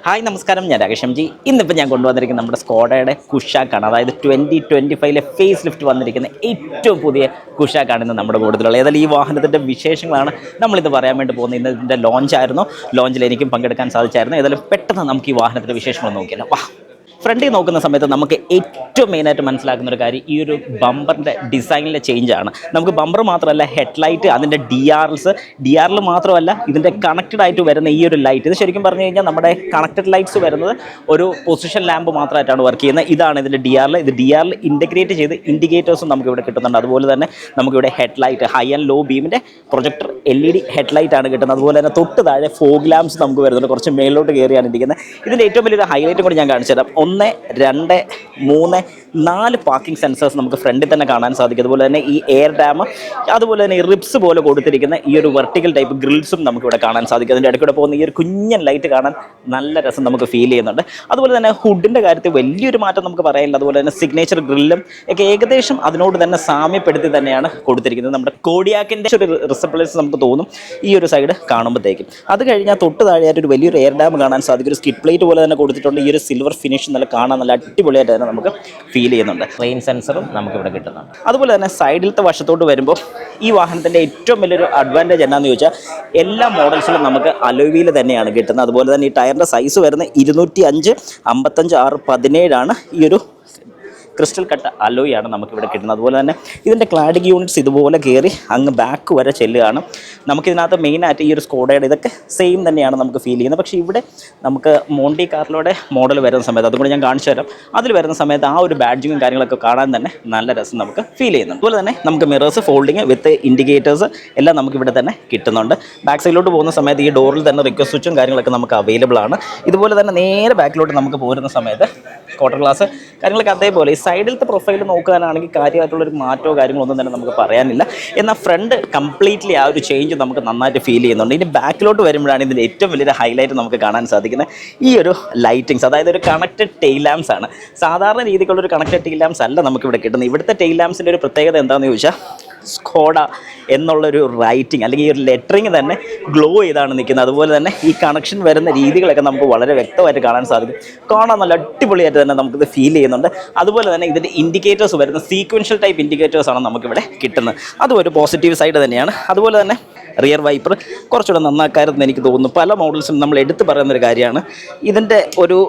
Hi നമസ്കാരം, ഞാൻ Rakesh M G. ഇന്നിപ്പോൾ ഞാൻ കൊണ്ടുവന്നിരിക്കുന്നത് നമ്മുടെ സ്കോഡയുടെ കുഷാക്കാണ്. അതായത് 2025 ഫേസ് ലിഫ്റ്റ് വന്നിരിക്കുന്ന ഏറ്റവും പുതിയ കുഷാക്കാണ് ഇന്ന് നമ്മുടെ കൂടുതലുള്ള. ഏതായാലും ഈ വാഹനത്തിൻ്റെ വിശേഷങ്ങളാണ് നമ്മളിത് പറയാൻ വേണ്ടി പോകുന്നത്. ഇന്ന് ഇതിൻ്റെ ലോഞ്ചായിരുന്നു. ലോഞ്ചിൽ എനിക്കും പങ്കെടുക്കാൻ സാധിച്ചായിരുന്നു. ഏതായാലും പെട്ടെന്ന് നമുക്ക് ഈ വാഹനത്തിൻ്റെ വിശേഷങ്ങൾ നോക്കിയാലോ. വാ, ഫ്രണ്ടിൽ നോക്കുന്ന സമയത്ത് നമുക്ക് ഏറ്റവും മെയിനായിട്ട് മനസ്സിലാക്കുന്ന ഒരു കാര്യം ഈ ഒരു ബമ്പറിൻ്റെ ഡിസൈനിലെ ചേഞ്ചാണ്. നമുക്ക് ബമ്പർ മാത്രമല്ല, ഹെഡ്ലൈറ്റ്, അതിൻ്റെ ഡി ആറിൽ മാത്രമല്ല ഇതിൻ്റെ കണക്റ്റഡ് ആയിട്ട് വരുന്ന ഈ ഒരു ലൈറ്റ്, ഇത് ശരിക്കും പറഞ്ഞു കഴിഞ്ഞാൽ നമ്മുടെ കണക്റ്റഡ് ലൈറ്റ്സ് വരുന്നത് ഒരു പൊസിഷൻ ലാമ്പ് മാത്രമായിട്ടാണ് വർക്ക് ചെയ്യുന്നത്. ഇതാണ് ഇതിൻ്റെ ഡി ആറിൽ. ഇത് ഡി ആറിൽ ഇൻ്റഗ്രേറ്റ് ചെയ്ത് ഇൻഡിക്കേറ്റേഴ്സും നമുക്കിവിടെ കിട്ടുന്നുണ്ട്. അതുപോലെ തന്നെ നമുക്കിവിടെ ഹെഡ്ലൈറ്റ്, ഹൈ ആൻഡ് ലോ ബീമിൻ്റെ പ്രൊജക്ടർ LED ഹെഡ്ലൈറ്റ് ആണ് കിട്ടുന്നത്. അതുപോലെ തന്നെ തൊട്ട് താഴെ ഫോഗ് ലാംപ്സ് നമുക്ക് വരുന്നുണ്ട്. കുറച്ച് മേളിലോട്ട് കയറിയാണ് ഇരിക്കുന്നത്. ഇതിൻ്റെ ഏറ്റവും വലിയൊരു ഹൈലൈറ്റും കൂടി ഞാൻ കാണിച്ചു തരാം. 1, 2, 3, 4 പാർക്കിംഗ് സെൻസേഴ്സ് നമുക്ക് ഫ്രണ്ടിൽ തന്നെ കാണാൻ സാധിക്കും. അതുപോലെ തന്നെ ഈ എയർ ഡാം, അതുപോലെ തന്നെ ഈ റിബ്സ് പോലെ കൊടുത്തിരിക്കുന്ന ഈ ഒരു വെർട്ടിക്കൽ ടൈപ്പ് ഗ്രിൽസും നമുക്കിവിടെ കാണാൻ സാധിക്കും. അതിൻ്റെ ഇടയ്ക്കൂടെ പോകുന്ന ഈ ഒരു കുഞ്ഞൻ ലൈറ്റ് കാണാൻ നല്ല രസം നമുക്ക് ഫീൽ ചെയ്യുന്നുണ്ട്. അതുപോലെ തന്നെ ഹുഡിൻ്റെ കാര്യത്തിൽ വലിയൊരു മാറ്റം നമുക്ക് പറയാനില്ല. അതുപോലെ തന്നെ സിഗ്നേച്ചർ ഗ്രില്ലും ഒക്കെ ഏകദേശം അതിനോട് തന്നെ സാമ്യപ്പെടുത്തി തന്നെയാണ് കൊടുത്തിരിക്കുന്നത്. നമ്മുടെ കോഡിയാക്കിൻ്റെ ഒരു റിസപ്ലൻസ് നമുക്ക് തോന്നും ഈ ഒരു സൈഡ് കാണുമ്പോഴത്തേക്കും. അത് കഴിഞ്ഞാൽ തൊട്ട് താഴെയായിട്ട് ഒരു വലിയൊരു എയർ ഡാം കാണാൻ സാധിക്കും. ഒരു സ്കിഡ് പ്ലേറ്റ് പോലെ തന്നെ കൊടുത്തിട്ടുണ്ട്. ഈ ഒരു സിൽവർ ഫിനിഷ് നല്ല കാണാൻ നല്ല അടിപൊളിയായിട്ട് തന്നെ നമുക്ക് ഫീൽ ചെയ്യുന്നുണ്ട്. റെയിൻ സെൻസറും നമുക്കിവിടെ കിട്ടുന്നുണ്ട്. അതുപോലെ തന്നെ സൈഡിലത്തെ വശത്തോട്ട് വരുമ്പോൾ ഈ വാഹനത്തിൻ്റെ ഏറ്റവും വലിയൊരു അഡ്വാൻറ്റേജ് എന്നാന്ന് ചോദിച്ചാൽ എല്ലാ മോഡൽസിലും നമുക്ക് അലോയ് വീൽ തന്നെയാണ് കിട്ടുന്നത്. അതുപോലെ തന്നെ ഈ ടയറിൻ്റെ സൈസ് വരുന്നത് 205, 55, 6, 17 ഈ ഒരു ക്രിസ്റ്റൽ കട്ട് അലോയ് ആണ് നമുക്കിവിടെ കിട്ടുന്നത്. അതുപോലെ തന്നെ ഇതിൻ്റെ ക്ലാഡിക് യൂണിറ്റ്സ് ഇതുപോലെ കയറി അങ്ങ് ബാക്ക് വരെ ചെല്ലുകയാണ്. നമുക്കിതിനകത്ത് മെയിനായിട്ട് ഈ ഒരു സ്കോഡയുടെ ഇതൊക്കെ സെയിം തന്നെയാണ് നമുക്ക് ഫീൽ ചെയ്യുന്നത്. പക്ഷേ ഇവിടെ നമുക്ക് മോണ്ടി കാർലോയുടെ മോഡൽ വരുന്ന സമയത്ത്, അതുകൊണ്ട് ഞാൻ കാണിച്ചു തരാം, അതിൽ വരുന്ന സമയത്ത് ആ ഒരു ബാഡ്ജിങ്ങും കാര്യങ്ങളൊക്കെ കാണാൻ തന്നെ നല്ല രസം നമുക്ക് ഫീൽ ചെയ്യുന്നുണ്ട്. അതുപോലെ തന്നെ നമുക്ക് മിറേഴ്സ്, ഫോൾഡിങ് വിത്ത് ഇൻഡിക്കേറ്റേഴ്സ് എല്ലാം നമുക്കിവിടെ തന്നെ കിട്ടുന്നുണ്ട്. ബാക്ക് സൈഡിലോട്ട് പോകുന്ന സമയത്ത് ഈ ഡോറിൽ തന്നെ റിക്വസ്റ്റ് സ്വിച്ചും കാര്യങ്ങളൊക്കെ നമുക്ക് അവൈലബിൾ ആണ്. ഇതുപോലെ തന്നെ നേരെ ബാക്കിലോട്ട് നമുക്ക് പോരുന്ന സമയത്ത് ക്വാർട്ടർ ഗ്ലാസ് കാര്യങ്ങളൊക്കെ അതേപോലെ. ഈ സൈഡിലത്തെ പ്രൊഫൈൽ നോക്കാനാണെങ്കിൽ കാര്യമായിട്ടുള്ളൊരു മാറ്റമോ കാര്യങ്ങളൊന്നും തന്നെ നമുക്ക് പറയാനില്ല. എന്നാൽ ഫ്രണ്ട് കംപ്ലീറ്റ്ലി ആ ഒരു ചേഞ്ച് നമുക്ക് നന്നായിട്ട് ഫീൽ ചെയ്യുന്നുണ്ട്. ഇനി ബാക്കിലോട്ട് വരുമ്പോഴാണ് ഇതിൻ്റെ ഏറ്റവും വലിയൊരു ഹൈലൈറ്റ് നമുക്ക് കാണാൻ സാധിക്കുന്നത് ഈ ഒരു ലൈറ്റിങ്സ്. അതായത് ഒരു കണക്റ്റഡ് ടെയിൽ ലാംപ്സ് ആണ്. സാധാരണ രീതിക്കുള്ളൊരു കണക്റ്റഡ് ടെയിൽ ലാംപ്സ് അല്ല നമുക്കിവിടെ കിട്ടുന്നത്. ഇവിടുത്തെ ടെയിൽ ലാംപ്സിൻ്റെ ഒരു പ്രത്യേകത എന്താണെന്ന് ചോദിച്ചാൽ സ്കോഡ എന്നുള്ളൊരു റൈറ്റിംഗ് അല്ലെങ്കിൽ ഈ ഒരു ലെറ്ററിങ് തന്നെ ഗ്ലോ ചെയ്താണ് നിൽക്കുന്നത്. അതുപോലെ തന്നെ ഈ കണക്ഷൻ വരുന്ന രീതികളൊക്കെ നമുക്ക് വളരെ വ്യക്തമായിട്ട് കാണാൻ സാധിക്കും. കാണാൻ നല്ല അടിപൊളിയായിട്ട് തന്നെ നമുക്കിത് ഫീൽ ചെയ്യുന്നുണ്ട്. അതുപോലെ തന്നെ ഇതിൻ്റെ ഇൻഡിക്കേറ്റേഴ്സ് വരുന്ന സീക്വൻഷ്യൽ ടൈപ്പ് ഇൻഡിക്കേറ്റേഴ്സാണ് നമുക്കിവിടെ കിട്ടുന്നത്. അതും ഒരു പോസിറ്റീവ് സൈഡ് തന്നെയാണ്. അതുപോലെ തന്നെ റിയർ വൈപ്പർ കുറച്ചുകൂടെ നന്നാക്കാരെന്ന് എനിക്ക് തോന്നുന്നു. പല മോഡൽസും നമ്മൾ എടുത്ത് പറയുന്നൊരു കാര്യമാണ്. ഇതിൻ്റെ ഒരു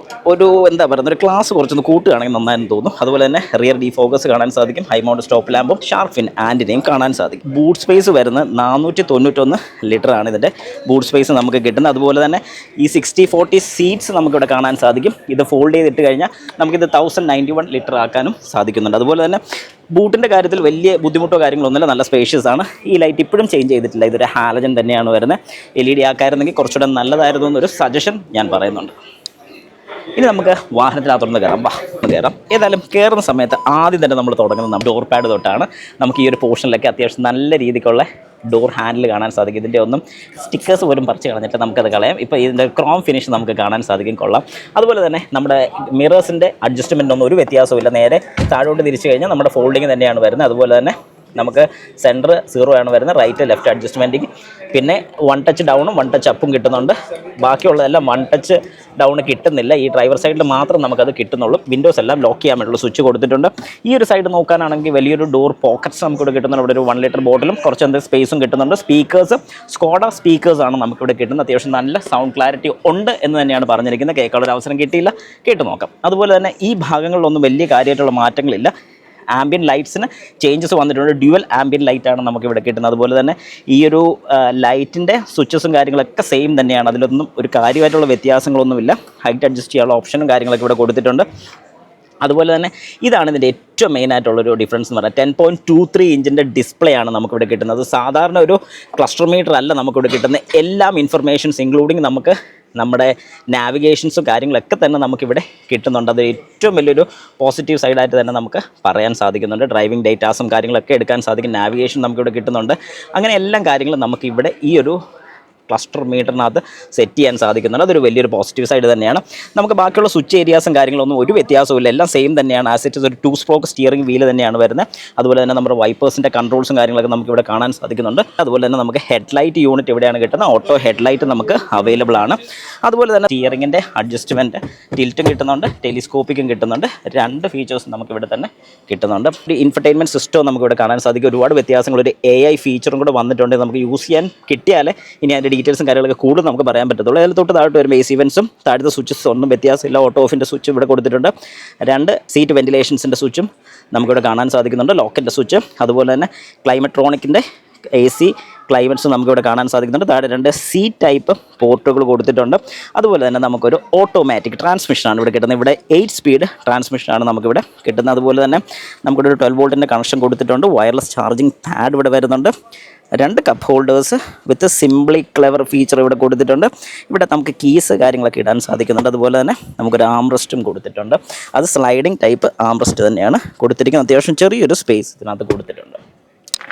എന്താ പറയുന്നത്, ഒരു ക്ലാസ് കുറച്ചൊന്ന് കൂട്ടുകയാണെങ്കിൽ നന്നായെന്ന് തോന്നുന്നു. അതുപോലെ തന്നെ റിയർ ഡീഫോക്കസ് കാണാൻ സാധിക്കും. ഹൈ മൗണ്ട് സ്റ്റോപ്പ് ലാമ്പും ഷാർഫിൻ ആൻറ്റിനെയും കാണാൻ സാധിക്കും. ബൂട്ട് സ്പേസ് വരുന്നത് 491 ലിറ്റർ ആണ് ഇതിൻ്റെ ബൂട്ട് സ്പേസ് നമുക്ക് കിട്ടുന്നത്. അതുപോലെ തന്നെ ഈ 60-40 സീറ്റ്സ് നമുക്കിവിടെ കാണാൻ സാധിക്കും. ഇത് ഫോൾഡ് ചെയ്തിട്ട് കഴിഞ്ഞാൽ നമുക്കിത് 1091 ലിറ്റർ ആക്കാനും സാധിക്കുന്നുണ്ട്. അതുപോലെ തന്നെ ബൂട്ടിൻ്റെ കാര്യത്തിൽ വലിയ ബുദ്ധിമുട്ടോ കാര്യങ്ങളൊന്നുമില്ല, നല്ല സ്പേഷ്യസ് ആണ്. ഈ ലൈറ്റ് ഇപ്പോഴും ചേഞ്ച് ചെയ്തിട്ടില്ല. ഇതൊരു ഹാലജൻ തന്നെയാണ് വരുന്നത്. LED ആക്കായിരുന്നെങ്കിൽ കുറച്ചുകൂടെ നല്ലതായിരുന്നു എന്നൊരു സജഷൻ ഞാൻ പറയുന്നുണ്ട്. ഇനി നമുക്ക് വാഹനത്തിനകത്തുനിന്ന് കയറാം. ഏതായാലും കയറുന്ന സമയത്ത് ആദ്യം തന്നെ നമ്മൾ തുടങ്ങുന്നത് നമ്മുടെ ഡോർ പാഡ് തൊട്ടാണ്. നമുക്ക് ഈ ഒരു പോർഷനിലൊക്കെ അത്യാവശ്യം നല്ല രീതിക്കുള്ള ഡോർ ഹാൻഡിൽ കാണാൻ സാധിക്കും. ഇതിൻ്റെ ഒന്നും സ്റ്റിക്കേഴ്സ് പോലും പറിച്ച് കളഞ്ഞിട്ട് നമുക്കത് കളയാം. ഇപ്പോൾ ഇതിൻ്റെ ക്രോം ഫിനിഷ് നമുക്ക് കാണാൻ സാധിക്കും, കൊള്ളാം. അതുപോലെ തന്നെ നമ്മുടെ മിറേഴ്സിൻ്റെ അഡ്ജസ്റ്റ്മെൻ്റ് ഒന്നും ഒരു വ്യത്യാസമില്ല. നേരെ താഴോട്ട് തിരിച്ചു കഴിഞ്ഞാൽ നമ്മുടെ ഫോൾഡിങ് തന്നെയാണ് വരുന്നത്. അതുപോലെ തന്നെ നമുക്ക് സെൻറ്റർ 0 ആണ് വരുന്നത്. റൈറ്റ് ലെഫ്റ്റ് അഡ്ജസ്റ്റ്മെൻറ്റിങ്, പിന്നെ 1 ടച്ച് ഡൗണും 1 ടച്ച് അപ്പും കിട്ടുന്നുണ്ട്. ബാക്കിയുള്ളതെല്ലാം 1 ടച്ച് ഡൗൺ കിട്ടുന്നില്ല. ഈ ഡ്രൈവർ സൈഡിൽ മാത്രം നമുക്കത് കിട്ടുന്നുള്ളൂ. വിൻഡോസ് എല്ലാം ലോക്ക് ചെയ്യാൻ വേണ്ടിയുള്ള സ്വിച്ച് കൊടുത്തിട്ടുണ്ട്. ഈ ഒരു സൈഡ് നോക്കാനാണെങ്കിൽ വലിയൊരു ഡോർ പോക്കറ്റ്സ് നമുക്കിവിടെ കിട്ടുന്നുണ്ട്. ഇവിടെ ഒരു 1 ലിറ്റർ ബോട്ടിലും കുറച്ച് എന്തെങ്കിലും സ്പേസും കിട്ടുന്നുണ്ട്. സ്പീക്കേഴ്സ് സ്കോഡ സ്പീക്കേഴ്സാണ് നമുക്കിവിടെ കിട്ടുന്നത്. അത്യാവശ്യം നല്ല സൗണ്ട് ക്ലാരിറ്റി ഉണ്ട് എന്ന് തന്നെയാണ് പറഞ്ഞിരിക്കുന്നത്. കേൾക്കാനുള്ള അവസരം കിട്ടിയില്ല, കേട്ട് നോക്കാം. അതുപോലെ തന്നെ ഈ ഭാഗങ്ങളിലൊന്നും വലിയ കാര്യമായിട്ടുള്ള മാറ്റങ്ങളില്ല. ആംബിയൻ ലൈറ്റ്സിന് ചേഞ്ചസ് വന്നിട്ടുണ്ട്. ഡ്യുവൽ ആംബിയൻ ലൈറ്റാണ് നമുക്കിവിടെ കിട്ടുന്നത്. അതുപോലെ തന്നെ ഈ ഒരു ലൈറ്റിൻ്റെ സ്വിച്ചസും കാര്യങ്ങളൊക്കെ സെയിം തന്നെയാണ്. അതിലൊന്നും ഒരു കാര്യമായിട്ടുള്ള വ്യത്യാസങ്ങളൊന്നുമില്ല. ഹൈറ്റ് അഡ്ജസ്റ്റ് ചെയ്യാനുള്ള ഓപ്ഷനും കാര്യങ്ങളൊക്കെ ഇവിടെ കൊടുത്തിട്ടുണ്ട്. അതുപോലെ തന്നെ ഇതാണ് ഇതിൻ്റെ ഏറ്റവും മെയിനായിട്ടുള്ളൊരു ഡിഫറൻസ് എന്ന് പറയുന്നത്. 10.23 ഇഞ്ചിൻ്റെ ഡിസ്പ്ലേ ആണ് നമുക്കിവിടെ കിട്ടുന്നത്. സാധാരണ ഒരു ക്ലസ്റ്റർ മീറ്റർ അല്ല നമുക്കിവിടെ കിട്ടുന്ന എല്ലാം ഇൻഫർമേഷൻസ് ഇൻക്ലൂഡിങ് നമുക്ക് നമ്മുടെ നാവിഗേഷൻസും കാര്യങ്ങളൊക്കെ തന്നെ നമുക്കിവിടെ കിട്ടുന്നുണ്ട്. അത് ഏറ്റവും വലിയൊരു പോസിറ്റീവ് സൈഡായിട്ട് തന്നെ നമുക്ക് പറയാൻ സാധിക്കുന്നുണ്ട്. ഡ്രൈവിംഗ് ഡേറ്റാസും കാര്യങ്ങളൊക്കെ എടുക്കാൻ സാധിക്കും. നാവിഗേഷൻ നമുക്കിവിടെ കിട്ടുന്നുണ്ട്. അങ്ങനെ എല്ലാ കാര്യങ്ങളും നമുക്കിവിടെ ഈ ഒരു ക്ലസ്റ്റർ മീറ്ററിനകത്ത് സെറ്റ് ചെയ്യാൻ സാധിക്കുന്നുണ്ട്. അതൊരു വലിയൊരു പോസിറ്റീവ് സൈഡ് തന്നെയാണ്. നമുക്ക് ബാക്കിയുള്ള സ്വിച്ച് ഏരിയാസും കാര്യങ്ങളൊന്നും ഒരു വ്യത്യാസമില്ല, എല്ലാം സെയിം തന്നെയാണ്. ആസിറ്റ് ഒരു 2 സ്ട്രോക്ക് സ്റ്റിയറിംഗ് വീല് തന്നെയാണ് വരുന്നത്. അതുപോലെ തന്നെ നമ്മുടെ വൈപ്പേഴ്സിൻ്റെ കൺട്രോൾസും കാര്യങ്ങളൊക്കെ നമുക്ക് ഇവിടെ കാണാൻ സാധിക്കുന്നുണ്ട്. അതുപോലെ തന്നെ നമുക്ക് ഹെഡ്ലൈറ്റ് യൂണിറ്റ് എവിടെയാണ് കിട്ടുന്നത്, ഓട്ടോ ഹെഡ്ലൈറ്റ് നമുക്ക് അവൈലബിൾ ആണ്. അതുപോലെ തന്നെ സ്റ്റിയറിങ്ങിൻ്റെ അഡ്ജസ്റ്റ്മെൻറ്റ് ടിൽറ്റും കിട്ടുന്നുണ്ട്, ടെലിസ്കോപ്പിക്കും കിട്ടുന്നുണ്ട്. 2 ഫീച്ചേഴ്സ് നമുക്ക് ഇവിടെ തന്നെ കിട്ടുന്നുണ്ട്. ഒരു ഇൻഫർടൈൻമെൻറ്റ് സിസ്റ്റവും നമുക്ക് ഇവിടെ കാണാൻ സാധിക്കും. ഒരുപാട് വ്യത്യാസങ്ങൾ, ഒരു AI ഫീച്ചറും കൂടെ വന്നിട്ടുണ്ട്. നമുക്ക് യൂസ് ചെയ്യാൻ കിട്ടിയാലേ ഇനി അതിൻ്റെ ഡീറ്റെയിൽസും കാര്യങ്ങളൊക്കെ കൂടുതൽ നമുക്ക് പറയാൻ പറ്റത്തുള്ളൂ. അതിൽ തൊട്ട് താഴോട്ട് വരുമ്പോൾ AC വെൻസും താഴത്തെ സ്വിച്ചസ് ഒന്നും വ്യത്യാസമില്ല. ഓട്ടോ ഓഫിൻ്റെ സ്വിച്ച് ഇവിടെ കൊടുത്തിട്ടുണ്ട്. 2 സീറ്റ് വെന്റിലേഷൻസിൻ്റെ സ്വിച്ചും നമുക്കിവിടെ കാണാൻ സാധിക്കുന്നുണ്ട്. ലോക്കിൻ്റെ സ്വിച്ച്, അതുപോലെ തന്നെ ക്ലൈമട്രോണിക്കിൻ്റെ AC ക്ലൈമറ്റ്സ് നമുക്കിവിടെ കാണാൻ സാധിക്കുന്നുണ്ട്. താഴെ 2 C ടൈപ്പ് പോർട്ടുകൾ കൊടുത്തിട്ടുണ്ട്. അതുപോലെ തന്നെ നമുക്കൊരു ഓട്ടോമാറ്റിക് ട്രാൻസ്മിഷനാണ് ഇവിടെ കിട്ടുന്നത്. ഇവിടെ 8 സ്പീഡ് ട്രാൻസ്മിഷനാണ് നമുക്കിവിടെ കിട്ടുന്നത്. അതുപോലെ തന്നെ നമുക്കിവിടെ ഒരു 12 വോൾട്ടിൻ്റെ കണക്ഷൻ കൊടുത്തിട്ടുണ്ട്. വയർലെസ് ചാർജിങ് പാഡ് ഇവിടെ വരുന്നുണ്ട്. 2 കപ്പ് ഹോൾഡേഴ്സ് വിത്ത് സിംപ്ലി ക്ലെവർ ഫീച്ചർ ഇവിടെ കൊടുത്തിട്ടുണ്ട്. ഇവിടെ നമുക്ക് കീസ് കാര്യങ്ങളൊക്കെ ഇടാൻ സാധിക്കുന്നുണ്ട്. അതുപോലെ തന്നെ നമുക്കൊരു ആംറെസ്റ്റും കൊടുത്തിട്ടുണ്ട്. അത് സ്ലൈഡിങ് ടൈപ്പ് ആംറെസ്റ്റ് തന്നെയാണ് കൊടുത്തിരിക്കുന്നത്. അത്യാവശ്യം ചെറിയൊരു സ്പേസ് ഇതിനകത്ത് കൊടുത്തിട്ടുണ്ട്.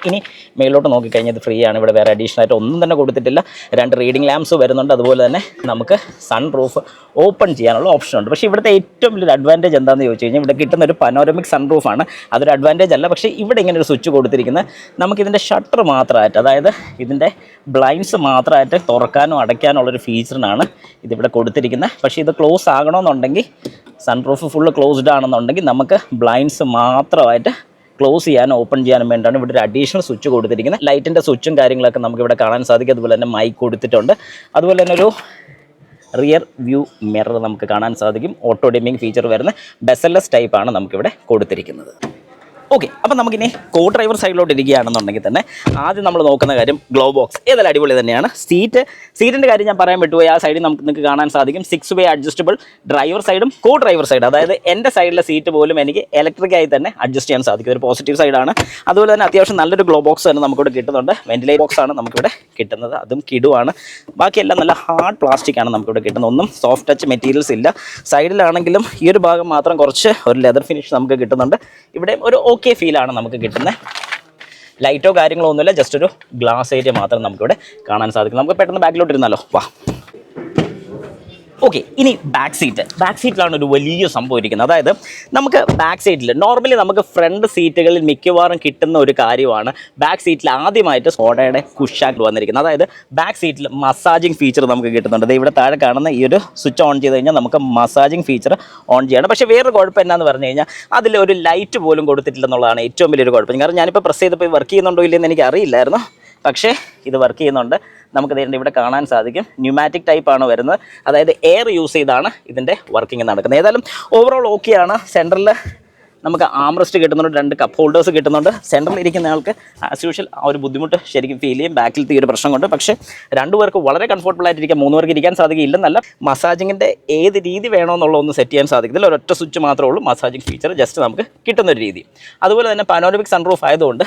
ഇനി മേലോട്ട് നോക്കിക്കഴിഞ്ഞാൽ ഇത് ഫ്രീ ആണ്. ഇവിടെ വേറെ അഡീഷണൽ ആയിട്ട് ഒന്നും തന്നെ കൊടുത്തിട്ടില്ല. 2 റീഡിംഗ് ലാംപ്സ് വരുന്നുണ്ട്. അതുപോലെ തന്നെ നമുക്ക് സൺ റൂഫ് ഓപ്പൺ ചെയ്യാനുള്ള ഓപ്ഷൻ ഉണ്ട്. പക്ഷേ ഇവിടുത്തെ ഏറ്റവും വലിയൊരു അഡ്വാൻറ്റേജ് എന്താണെന്ന് ചോദിച്ചു കഴിഞ്ഞാൽ ഇവിടെ കിട്ടുന്ന ഒരു പനോരമിക് സൺ റൂഫാണ്. അതൊരു അഡ്വാൻറ്റേജ് അല്ല. പക്ഷേ ഇവിടെ ഇങ്ങനെ ഒരു സ്വിച്ച് കൊടുത്തിരിക്കുന്നത് നമുക്കിതിൻ്റെ ഷട്ടർ മാത്രമായിട്ട്, അതായത് ഇതിൻ്റെ ബ്ലൈൻഡ്സ് മാത്രമായിട്ട് തുറക്കാനോ അടയ്ക്കാനോ ഉള്ളൊരു ഫീച്ചറിനാണ് ഇതിവിടെ കൊടുത്തിരിക്കുന്നത്. പക്ഷേ ഇത് ക്ലോസ് ആകണമെന്നുണ്ടെങ്കിൽ, സൺ റൂഫ് ഫുള്ള് ക്ലോസ്ഡ് ആണെന്നുണ്ടെങ്കിൽ നമുക്ക് ബ്ലൈൻഡ്സ് മാത്രമായിട്ട് ക്ലോസ് ചെയ്യാനും ഓപ്പൺ ചെയ്യാനും വേണ്ടിയാണ് ഇവിടെ ഒരു അഡീഷണൽ സ്വിച്ച് കൊടുത്തിരിക്കുന്നത്. ലൈറ്റിൻ്റെ സ്വിച്ചും കാര്യങ്ങളൊക്കെ നമുക്ക് ഇവിടെ കാണാൻ സാധിക്കും. അതുപോലെ തന്നെ മൈക്ക് കൊടുത്തിട്ടുണ്ട്. അതുപോലെ തന്നെ ഒരു റിയർ വ്യൂ മിറർ നമുക്ക് കാണാൻ സാധിക്കും. ഓട്ടോ ഡിമ്മിങ് ഫീച്ചർ വരുന്ന ബെസലെസ് ടൈപ്പാണ് നമുക്കിവിടെ കൊടുത്തിരിക്കുന്നത്. ഓക്കെ, അപ്പം നമുക്കിനി കോ ഡ്രൈവർ സൈഡിലോട്ട് ഇരിക്കുകയാണെന്നുണ്ടെങ്കിൽ തന്നെ ആദ്യം നമ്മൾ നോക്കുന്ന കാര്യം ഗ്ലോ ബോക്സ് ഏതായാലും അടിപൊളി തന്നെയാണ്. സീറ്റിൻ്റെ കാര്യം ഞാൻ പറയാൻ വിട്ടുപോയി. ആ സൈഡിൽ നിങ്ങൾക്ക് കാണാൻ സാധിക്കും 6 വേ അഡ്ജസ്റ്റബിൾ ഡ്രൈവർ സൈഡും കോ ഡ്രൈവർ സൈഡ്. അതായത് എൻ്റെ സൈഡിലെ സീറ്റ് പോലും എനിക്ക് ഇലക്ട്രിക്കായി തന്നെ അഡ്ജസ്റ്റ് ചെയ്യാൻ സാധിക്കും. ഒരു പോസിറ്റീവ് സൈഡാണ്. അതുപോലെ തന്നെ അത്യാവശ്യം നല്ലൊരു ഗ്ലോ ബോക്സ് തന്നെ നമുക്കിവിടെ കിട്ടുന്നുണ്ട്. വെന്റിലേറ്റർ ബോക്സ് ആണ് നമുക്കിവിടെ കിട്ടുന്നത്. അതും കിടുവാണ്. ബാക്കിയെല്ലാം നല്ല ഹാർഡ് പ്ലാസ്റ്റിക് ആണ് നമുക്കിവിടെ കിട്ടുന്നത്. ഒന്നും സോഫ്റ്റ് ടച്ച് മെറ്റീരിയൽസ് ഇല്ല. സൈഡിലാണെങ്കിലും ഈ ഒരു ഭാഗം മാത്രം കുറച്ച് ഒരു ലെതർ ഫിനിഷ് നമുക്ക് കിട്ടുന്നുണ്ട്. ഇവിടെ ഒരു ഓക്കെ ഫീലാണ് നമുക്ക് കിട്ടുന്നത്. ലൈറ്റോ കാര്യങ്ങളോ ഒന്നുമില്ല, ജസ്റ്റ് ഒരു ഗ്ലാസ് ഏരിയ മാത്രം നമുക്കിവിടെ കാണാൻ സാധിക്കും. നമുക്ക് പെട്ടെന്ന് ബാക്കിലോട്ട് ഇരുന്നാലോ? വാ. ഓക്കെ, ഇനി ബാക്ക് സീറ്റിലാണ് ഒരു വലിയ സംഭവം ഇരിക്കുന്നത്. അതായത് നമുക്ക് ബാക്ക് സീറ്റിൽ നോർമലി നമുക്ക് ഫ്രണ്ട് സീറ്റുകളിൽ മിക്കവാറും കിട്ടുന്ന ഒരു കാര്യമാണ് ബാക്ക് സീറ്റിൽ ആദ്യമായിട്ട് സ്കോഡയുടെ കുഷാക്ക് വന്നിരിക്കുന്നത്. അതായത് ബാക്ക് സീറ്റിൽ മസാജിങ് ഫീച്ചർ നമുക്ക് കിട്ടുന്നുണ്ട്. ഇവിടെ താഴെ കാണുന്ന ഈ ഒരു സ്വിച്ച് ഓൺ ചെയ്ത് കഴിഞ്ഞാൽ നമുക്ക് മസാജിങ് ഫീച്ചർ ഓൺ ചെയ്യണം. പക്ഷേ വേറൊരു കുഴപ്പം എന്നാന്ന് പറഞ്ഞു കഴിഞ്ഞാൽ അതിൽ ഒരു ലൈറ്റ് പോലും കൊടുത്തിട്ടില്ലെന്നുള്ളതാണ് ഏറ്റവും വലിയൊരു കുഴപ്പം. കാരണം ഞാനിപ്പോൾ പ്രസ് ചെയ്തപ്പോൾ വർക്ക് ചെയ്യുന്നുണ്ടോ ഇല്ലെന്ന് എനിക്ക് അറിയില്ലായിരുന്നു. പക്ഷേ ഇത് വർക്ക് ചെയ്യുന്നുണ്ട്. നമുക്ക് ഇവിടെ കാണാൻ സാധിക്കും. ന്യൂമാറ്റിക് ടൈപ്പാണ് വരുന്നത്. അതായത് എയർ യൂസ് ചെയ്താണ് ഇതിൻ്റെ വർക്കിംഗ് നടക്കുന്നത്. ഏതായാലും ഓവറോൾ ഓക്കെയാണ്. സെൻറ്ററിൽ നമുക്ക് ആംറെസ്റ്റ് കിട്ടുന്നുണ്ട്. 2 കപ്പ് ഹോൾഡേഴ്സ് കിട്ടുന്നുണ്ട്. സെൻറ്ററിൽ ഇരിക്കുന്ന ആൾക്ക് ആസ് യൂഷ്വൽ ആ ഒരു ബുദ്ധിമുട്ട് ശരിക്കും ഫീൽ ചെയ്യും ബാക്കിലത്തെ ഈ ഒരു പ്രശ്നം കൊണ്ട്. പക്ഷേ 2 പേർക്ക് വളരെ കംഫർട്ടബിൾ ആയിട്ടിരിക്കാം. 3 പേർക്ക് ഇരിക്കാൻ സാധിക്കില്ലെന്നല്ല, മസാജിങ്ങിൻ്റെ ഏത് രീതി വേണമെന്നുള്ള ഒന്ന് സെറ്റ് ചെയ്യാൻ സാധിക്കത്തില്ല. ഒരൊറ്റ സ്വിച്ച് മാത്രമേ ഉള്ളൂ മസാജിങ് ഫീച്ചർ ജസ്റ്റ് നമുക്ക് കിട്ടുന്നൊരു രീതി. അതുപോലെ തന്നെ പനോരമിക് സൺറൂഫ് ആയതുകൊണ്ട്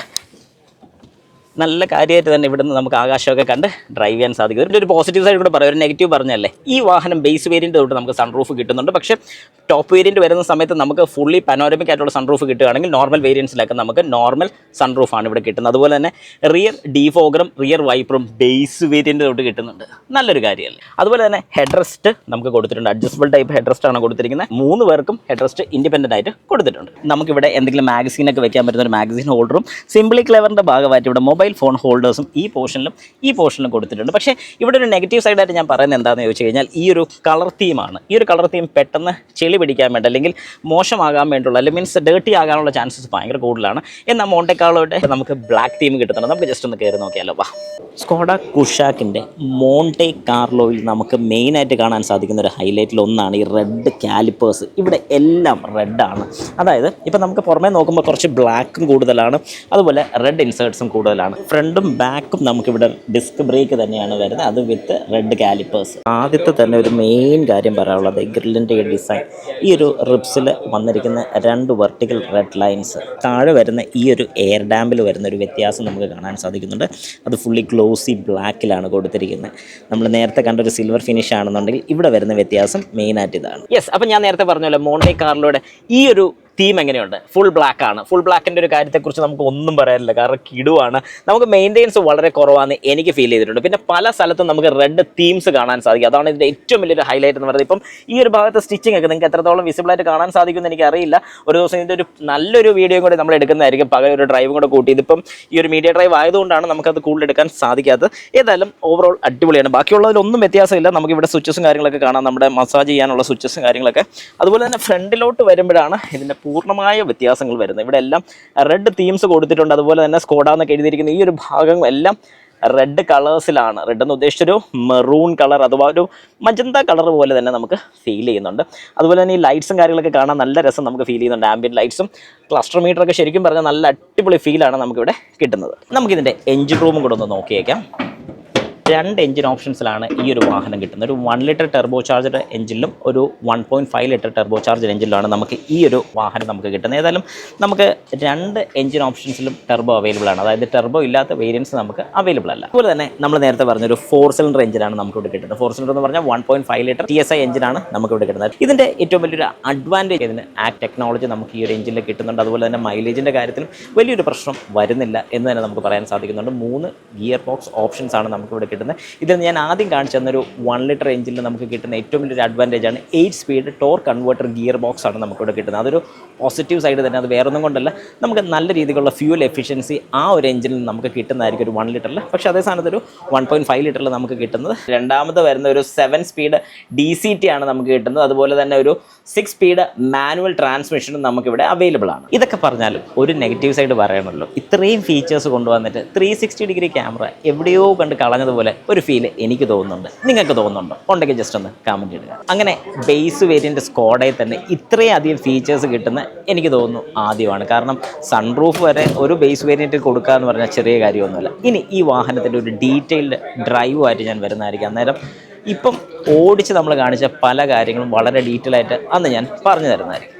നല്ല കാര്യമായിട്ട് തന്നെ ഇവിടുന്ന് നമുക്ക് ആകാശമൊക്കെ കണ്ട് ഡ്രൈവ് ചെയ്യാൻ സാധിക്കും. ഇതിൻ്റെ ഒരു പോസിറ്റീവ് സൈഡ് കൂടെ പറയാം. ഒരു നെഗറ്റീവ് പറഞ്ഞല്ലേ, ഈ വാഹനം ബേസ് വേരിയൻ്റ് തൊട്ട് നമുക്ക് സൺറൂഫ് കിട്ടുന്നുണ്ട്. പക്ഷേ ടോപ്പ് വേരിയൻറ്റ് വരുന്ന സമയത്ത് നമുക്ക് ഫുള്ളി പനോരമിക് ആയിട്ടുള്ള സൺറൂഫ് കിട്ടുകയാണെങ്കിൽ നോർമൽ വേരിയൻസിലൊക്കെ നമുക്ക് നോർമൽ സൺറൂഫാണ് ഇവിടെ കിട്ടുന്നത്. അതുപോലെ തന്നെ റിയർ ഡീഫോഗറും റിയർ വൈപ്പറും ബേസ് വേരിയൻറ്റ് തൊട്ട് കിട്ടുന്നുണ്ട്. നല്ലൊരു കാര്യമല്ലേ. അതുപോലെ തന്നെ ഹെഡ് റെസ്റ്റ് നമുക്ക് കൊടുത്തിട്ടുണ്ട്. അഡ്ജസ്റ്റബിൾ ടൈപ്പ് ഹെഡ് റെസ്റ്റ് ആണ് കൊടുത്തിരിക്കുന്നത്. 3 പേർക്കും ഹെഡ് റെസ്റ്റ് ഇൻഡിപെൻഡൻ്റ് ആയിട്ട് കൊടുത്തിട്ടുണ്ട്. നമുക്കിവിടെ എന്തെങ്കിലും മാഗസീനൊക്കെ വെക്കാൻ പറ്റുന്ന ഒരു മാഗസീൻ ഹോൾഡറും സിംപ്ലി ക്ലെവറിൻ്റെ ഭാഗമായിട്ട് ഇവിടെ മൊബൈൽ ഫോൺ ഹോൾഡേഴ്സും ഈ പോർഷനിലും കൊടുത്തിട്ടുണ്ട്. പക്ഷേ ഇവിടെ ഒരു നെഗറ്റീവ് സൈഡായിട്ട് ഞാൻ പറയുന്നത് എന്താണെന്ന് ചോദിച്ചു കഴിഞ്ഞാൽ ഈ ഒരു കളർ തീമാണ്. ഈ ഒരു കളർ തീം പെട്ടെന്ന് ചെളി പിടിക്കാൻ വേണ്ടി അല്ലെങ്കിൽ മോശമാകാൻ വേണ്ടിയുള്ള അല്ലെങ്കിൽ മീൻസ് ഡേർട്ടി ആകാനുള്ള ചാൻസസ് ഭയങ്കര കൂടുതലാണ്. എന്നാൽ മോണ്ടെ കാർലോയുടെ നമുക്ക് ബ്ലാക്ക് തീം കിട്ടുന്നുണ്ട്. നമുക്ക് ജസ്റ്റ് ഒന്ന് കയറി നോക്കിയാലോ. വാ. സ്കോഡ കുഷാക്കിൻ്റെ മോണ്ടെ കാർലോയിൽ നമുക്ക് മെയിനായിട്ട് കാണാൻ സാധിക്കുന്ന ഒരു ഹൈലൈറ്റിൽ ഒന്നാണ് ഈ റെഡ് കാലിപ്പേഴ്സ്. ഇവിടെ എല്ലാം റെഡാണ്. അതായത് ഇപ്പോൾ നമുക്ക് പുറമേ നോക്കുമ്പോൾ കുറച്ച് ബ്ലാക്കും കൂടുതലാണ്, അതുപോലെ റെഡ് ഇൻസേർട്ട്സും കൂടുതലാണ്. ഫ്രണ്ടും ബാക്കും നമുക്കിവിടെ ഡിസ്ക് ബ്രേക്ക് തന്നെയാണ് വരുന്നത്. അത് വിത്ത് റെഡ് കാലിപ്പേഴ്സ്. ആദ്യത്തെ തന്നെ ഒരു മെയിൻ കാര്യം പറയാനുള്ളത് ഗ്രില്ലിൻ്റെ ഡിസൈൻ. ഈ ഒരു റിബ്സിൽ വന്നിരിക്കുന്ന 2 വെർട്ടിക്കൽ റെഡ് ലൈൻസ്, താഴെ വരുന്ന ഈ ഒരു എയർ ഡാമ്പിൽ വരുന്ന ഒരു വ്യത്യാസം നമുക്ക് കാണാൻ സാധിക്കുന്നുണ്ട്. അത് ഫുള്ളി ഗ്ലോസി ബ്ലാക്കിലാണ് കൊടുത്തിരിക്കുന്നത്. നമ്മൾ നേരത്തെ കണ്ട ഒരു സിൽവർ ഫിനിഷ് ആണെന്നുണ്ടെങ്കിൽ ഇവിടെ വരുന്ന വ്യത്യാസം മെയിനായിട്ട് ഇതാണ്. യെസ്, അപ്പം ഞാൻ നേരത്തെ പറഞ്ഞല്ലോ മോണ്ടെ കാർലോയുടെ ഈ ഒരു തീം എങ്ങനെയുണ്ട്? ഫുൾ ബ്ലാക്ക് ആണ്. ഫുൾ ബ്ലാക്കിൻ്റെ ഒരു കാര്യത്തെക്കുറിച്ച് നമുക്ക് ഒന്നും പറയാനില്ല, കാരണം കിടുവാണ്. നമുക്ക് മെയിൻ്റെനൻസ് വളരെ കുറവാണെന്ന് എനിക്ക് ഫീൽ ചെയ്തിട്ടുണ്ട്. പിന്നെ പല സ്ഥലത്തും നമുക്ക് റെഡ് തീംസ് കാണാൻ സാധിക്കും. അതാണ് ഇതിൻ്റെ ഏറ്റവും വലിയൊരു ഹൈലൈറ്റ് എന്ന് പറയുന്നത്. ഇപ്പം ഈ ഒരു ഭാഗത്ത് സ്റ്റിച്ചിങ് ഒക്കെ നിങ്ങൾക്ക് എത്രത്തോളം വിസിബിളായിട്ട് കാണാൻ സാധിക്കുമെന്ന് എനിക്കറിയില്ല. ഒരു ദിവസം ഇതിൻ്റെ ഒരു നല്ലൊരു വീഡിയോ കൂടി നമ്മൾ എടുക്കുന്നതായിരിക്കും, പകരം ഒരു ഡ്രൈവും കൂടെ കൂട്ടി. ഇതിപ്പം ഈ ഒരു മീഡിയ ഡ്രൈവ് ആയതുകൊണ്ടാണ് നമുക്കത് കൂടുതൽ എടുക്കാൻ സാധിക്കാത്തത്. ഏതായാലും ഓവറോൾ അടിപൊളിയാണ്. ബാക്കിയുള്ളതിലൊന്നും വ്യത്യാസമില്ല. നമുക്കിവിടെ സ്വിച്ചസും കാര്യങ്ങളൊക്കെ കാണാം, നമ്മുടെ മസാജ് ചെയ്യാനുള്ള സ്വിച്ചസും കാര്യങ്ങളൊക്കെ. അതുപോലെ തന്നെ ഫ്രണ്ടിലോട്ട് വരുമ്പോഴാണ് ഇതിൻ്റെ പൂർണ്ണമായ വ്യത്യാസങ്ങൾ വരുന്നത്. ഇവിടെ എല്ലാം റെഡ് തീംസ് കൊടുത്തിട്ടുണ്ട്. അതുപോലെ തന്നെ സ്കോഡ എന്നൊക്കെ എഴുതിയിരിക്കുന്ന ഈ ഒരു ഭാഗം എല്ലാം റെഡ് കളേഴ്സിലാണ്. റെഡ് എന്ന് ഉദ്ദേശിച്ചൊരു മെറൂൺ കളർ അഥവാ ഒരു മജന്ത കളർ പോലെ തന്നെ നമുക്ക് ഫീൽ ചെയ്യുന്നുണ്ട്. അതുപോലെ തന്നെ ഈ ലൈറ്റ്സും കാര്യങ്ങളൊക്കെ കാണാൻ നല്ല രസം നമുക്ക് ഫീൽ ചെയ്യുന്നുണ്ട്. ആംബിയൻ ലൈറ്റ്സും ക്ലസ്റ്റർ മീറ്ററൊക്കെ ശരിക്കും പറഞ്ഞാൽ നല്ല അടിപൊളി ഫീലാണ് നമുക്കിവിടെ കിട്ടുന്നത്. നമുക്കിതിൻ്റെ എഞ്ചിൻ റൂമും കൂടെ ഒന്ന് നോക്കിയേക്കാം. 2 എഞ്ചിൻ ഓപ്ഷൻസിലാണ് ഈ ഒരു വാഹനം കിട്ടുന്നത്. ഒരു 1 ലിറ്റർ ടെർബോ ചാർജഡ് എഞ്ചിനിലും ഒരു 1.5 ലിറ്റർ ടെർബോ ചാർജഡ് എഞ്ചിനിലാണ് നമുക്ക് ഈ ഒരു വാഹനം നമുക്ക് കിട്ടുന്നത്. ഏതായാലും നമുക്ക് 2 എഞ്ചിൻ ഓപ്ഷൻസിലും ടെർബോ അവൈലബിൾ ആണ്. അതായത് ടെർബോ ഇല്ലാത്ത വേരിയൻസ് നമുക്ക് അവൈലബിൾ അല്ല. അതുപോലെ തന്നെ നമ്മൾ നേരത്തെ പറഞ്ഞൊരു 4 സിലിണ്ടർ എഞ്ചിനാണ് നമുക്കിവിടെ കിട്ടുന്നത്. 4 സിലിണ്ടർ എന്ന് പറഞ്ഞാൽ 1.5 ലിറ്റർ TSI എഞ്ചിനാണ് നമുക്കിവിടെ കിട്ടുന്നത്. ഇതിൻ്റെ ഏറ്റവും വലിയൊരു അഡ്വാൻറ്റേജ് ഇതിന് ആക്ട് ടെക്നോളജി നമുക്ക് ഈ ഒരു എഞ്ചിനിൽ കിട്ടുന്നുണ്ട്. അതുപോലെ തന്നെ മൈലേജിൻ്റെ കാര്യത്തിലും വലിയൊരു പ്രശ്നം വരുന്നില്ല എന്ന് തന്നെ നമുക്ക് പറയാൻ സാധിക്കുന്നുണ്ട്. 3 ഗിയർ ബോക്സ് ഓപ്ഷൻസ് ആണ് നമുക്കിവിടെ കിട്ടുന്നത്. ഇതിൽ ഞാൻ ആദ്യം കാണിച്ചു തന്നൊരു 1 ലിറ്റർ എഞ്ചിനിൽ നമുക്ക് കിട്ടുന്ന ഏറ്റവും വലിയൊരു അഡ്വാൻറ്റേജ് ആണ് 8 speed torque converter gear box ആണ് നമുക്കിവിടെ കിട്ടുന്നത്. അതൊരു പോസിറ്റീവ് സൈഡ് തന്നെ. അത് വേറൊന്നും കൊണ്ടല്ല, നമുക്ക് നല്ല രീതിയിലുള്ള ഫ്യൂൽ എഫിഷ്യൻസി ആ ഒരു എഞ്ചിനിൽ നമുക്ക് കിട്ടുന്നതായിരിക്കും ഒരു 1 ലിറ്ററിൽ. പക്ഷേ അതേ സ്ഥാനത്ത് ഒരു 1.5 ലിറ്ററിൽ നമുക്ക് കിട്ടുന്നത്. രണ്ടാമത് വരുന്ന ഒരു 7 സ്പീഡ് DCT ആണ് നമുക്ക് കിട്ടുന്നത്. അതുപോലെ തന്നെ ഒരു 6 സ്പീഡ് മാനുവൽ ട്രാൻസ്മിഷനും നമുക്കിവിടെ അവൈലബിൾ ആണ്. ഇതൊക്കെ പറഞ്ഞാലും ഒരു നെഗറ്റീവ് സൈഡ് പറയണമല്ലോ. ഇത്രയും ഫീച്ചേഴ്സ് കൊണ്ടുവന്നിട്ട് 360 ഡിഗ്രി ക്യാമറ എവിടെയോ കണ്ട് കളഞ്ഞതുപോലെ ഒരു ഫീൽ എനിക്ക് തോന്നുന്നുണ്ട്. നിങ്ങൾക്ക് തോന്നുന്നുണ്ടോ? ഉണ്ടെങ്കിൽ ജസ്റ്റ് ഒന്ന് കമൻറ്റ് ഇടുക. അങ്ങനെ ബേസ് വേരിയൻ്റ് സ്കോഡയിൽ തന്നെ ഇത്രയും അധികം ഫീച്ചേഴ്സ് കിട്ടുന്ന എനിക്ക് തോന്നുന്നു ആദ്യമാണ്. കാരണം സൺറൂഫ് വരെ ഒരു ബേസ് വേരിയൻറ്റിൽ കൊടുക്കുക എന്ന് പറഞ്ഞാൽ ചെറിയ കാര്യമൊന്നുമല്ല. ഇനി ഈ വാഹനത്തിൻ്റെ ഒരു ഡീറ്റെയിൽഡ് ഡ്രൈവുമായിട്ട് ഞാൻ വരുന്നതായിരിക്കും. അന്നേരം ഇപ്പം ഓടിച്ച് നമ്മൾ കാണിച്ച പല കാര്യങ്ങളും വളരെ ഡീറ്റെയിൽ ആയിട്ട് അന്ന് ഞാൻ പറഞ്ഞു തരുന്നതായിരിക്കും.